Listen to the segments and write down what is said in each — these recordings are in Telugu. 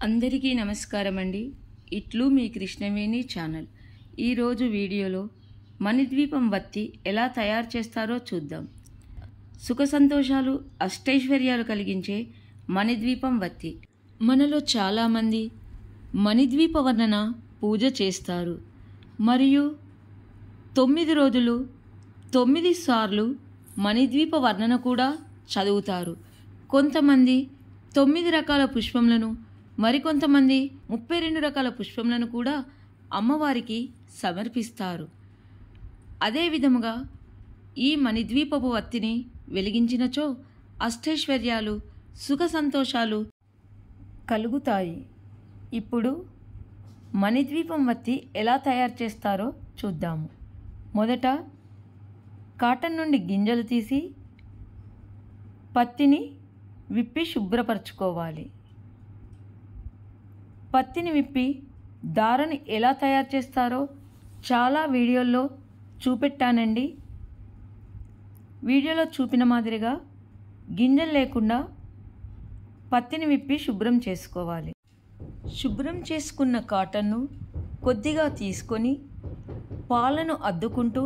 అందరికీ నమస్కారం అండి. ఇట్లు మీ కృష్ణవేణి ఛానల్. ఈరోజు వీడియోలో మణిద్వీపం వత్తి ఎలా తయారు చేస్తారో చూద్దాం. సుఖ సంతోషాలు అష్టైశ్వర్యాలు కలిగించే మణిద్వీపం వత్తి. మనలో చాలామంది మణిద్వీప వర్ణన పూజ చేస్తారు మరియు 9 రోజులు 9 సార్లు మణిద్వీప వర్ణన కూడా చదువుతారు. కొంతమంది 9 రకాల పుష్పములను మరికొంతమంది 32 రకాల పుష్పములను కూడా అమ్మవారికి సమర్పిస్తారు. అదే విధముగా ఈ మణిద్వీపపు వత్తిని వెలిగించినచో అష్టైశ్వర్యాలు సుఖ సంతోషాలు కలుగుతాయి. ఇప్పుడు మణిద్వీపం వత్తి ఎలా తయారు చేస్తారో చూద్దాము. మొదట కాటన్ నుండి గింజలు తీసి పత్తిని విప్పి శుభ్రపరచుకోవాలి. పత్తిని విప్పి దారాన్ని ఎలా తయారు చేస్తారో చాలా వీడియోల్లో చూపెట్టానండి. వీడియోలో చూపిన మాదిరిగా గింజలు లేకుండా పత్తిని విప్పి శుభ్రం చేసుకోవాలి. శుభ్రం చేసుకున్న కాటన్ను కొద్దిగా తీసుకొని పాలను అద్దుకుంటూ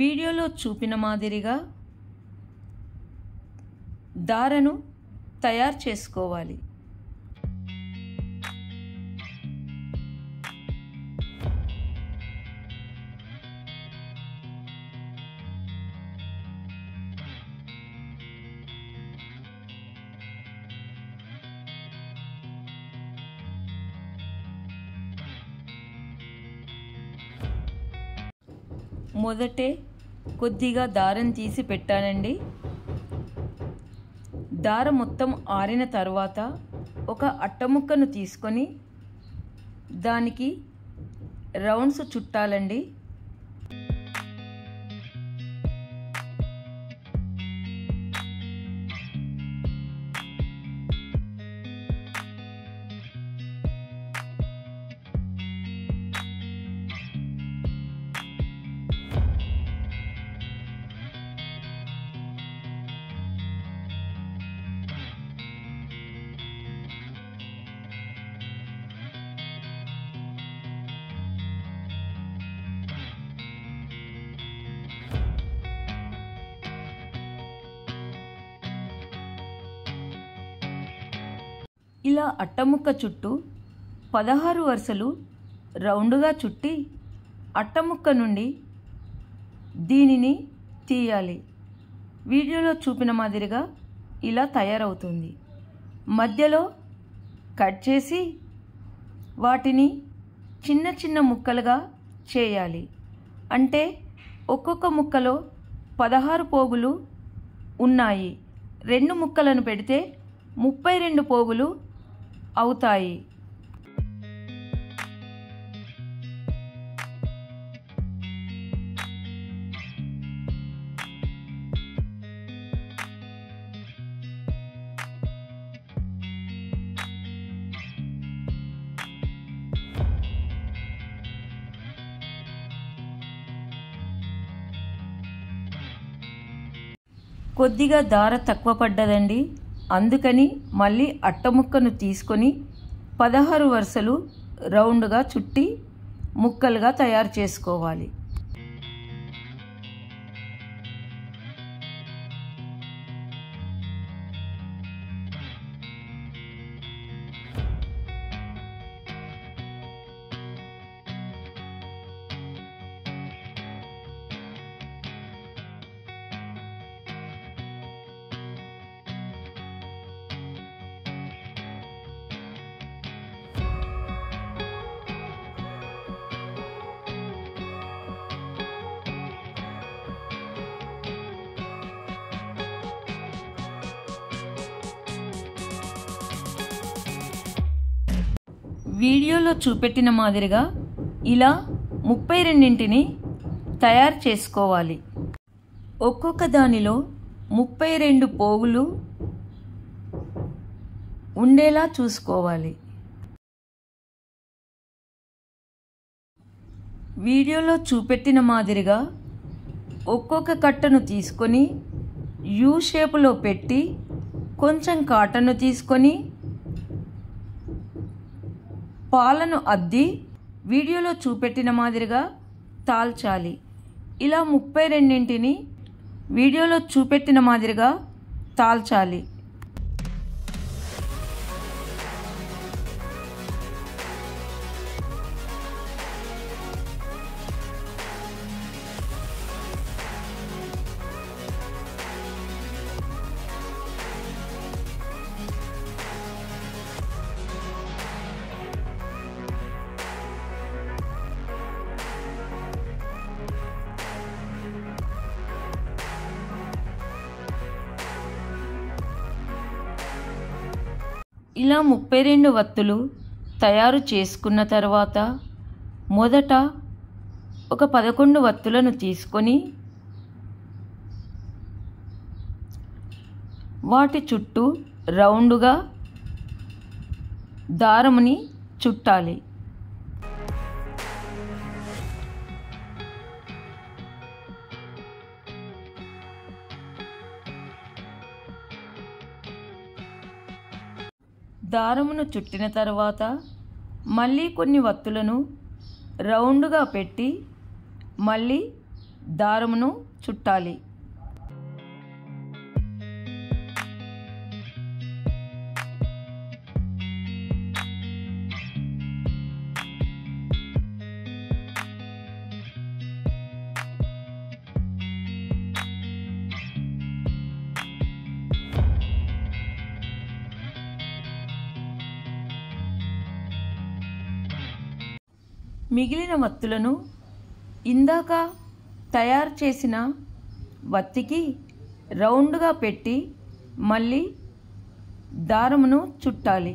వీడియోలో చూపిన మాదిరిగా దారను తయారు చేసుకోవాలి. మొదటే కొద్దిగా దారం తీసి పెట్టానండి. దారం మొత్తం ఆరిన తర్వాత ఒక అట్టముక్కను తీసుకొని దానికి రౌండ్స్ చుట్టాలండి. ఇలా అట్టముక్క చుట్టూ 16 వరుసలు రౌండ్గా చుట్టి అట్టముక్క నుండి దీనిని తీయాలి. వీడియోలో చూపిన మాదిరిగా ఇలా తయారవుతుంది. మధ్యలో కట్ చేసి వాటిని చిన్న చిన్న ముక్కలుగా చేయాలి. అంటే ఒక్కొక్క ముక్కలో 16 పోగులు ఉన్నాయి. 2 ముక్కలను పెడితే 32 పోగులు అవుతాయి. కొద్దిగా దార తక్కువ పడ్డదండి. అందుకని మళ్ళీ అట్టముక్కను తీసుకొని 16 వరుసలు రౌండ్గా చుట్టి ముక్కలుగా తయారు చేసుకోవాలి. వీడియోలో చూపెట్టిన మాదిరిగా ఇలా 32ని తయారు చేసుకోవాలి. ఒక్కొక్క దానిలో 32 పోగులు ఉండేలా చూసుకోవాలి. వీడియోలో చూపెట్టిన మాదిరిగా ఒక్కొక్క కట్టను తీసుకొని యూ షేపులో పెట్టి కొంచెం కాటన్ను తీసుకొని పాలను అద్ది వీడియోలో చూపెట్టిన మాదిరిగా తాల్చాలి. ఇలా 32ని వీడియోలో చూపెట్టిన మాదిరిగా తాల్చాలి. ఇలా 32 వత్తులు తయారు చేసుకున్న తర్వాత మొదట ఒక 11 వత్తులను తీసుకొని వాటి చుట్టూ రౌండ్గా దారముని చుట్టాలి. దారమును చుట్టిన తర్వాత మళ్ళీ కొన్ని వత్తులను రౌండ్గా పెట్టి మళ్ళీ దారమును చుట్టాలి. మిగిలిన వత్తులను ఇందాక తయారు చేసిన వత్తికి రౌండ్గా పెట్టి మళ్ళీ దారమును చుట్టాలి.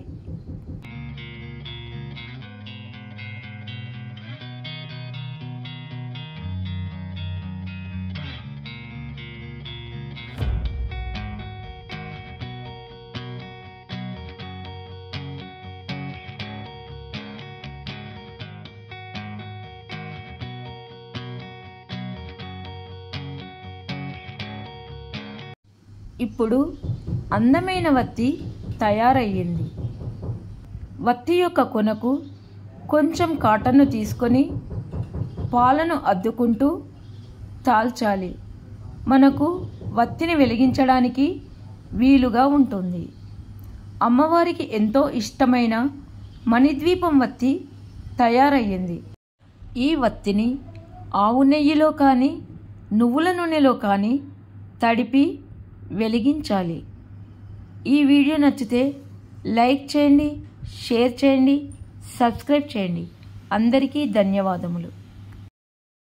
ఇప్పుడు అందమైన వత్తి తయారయ్యింది. వత్తి యొక్క కొనకు కొంచెం కాటన్ను తీసుకొని పాలను అద్దుకుంటూ తాల్చాలి. మనకు వత్తిని వెలిగించడానికి వీలుగా ఉంటుంది. అమ్మవారికి ఎంతో ఇష్టమైన మణిద్వీపం వత్తి తయారయ్యింది. ఈ వత్తిని ఆవు నెయ్యిలో కానీ నువ్వుల నూనెలో కానీ తడిపి వెలిగించాలి. ఈ వీడియో నచ్చితే లైక్ చేయండి, షేర్ చేయండి, సబ్స్క్రైబ్ చేయండి. అందరికీ ధన్యవాదములు.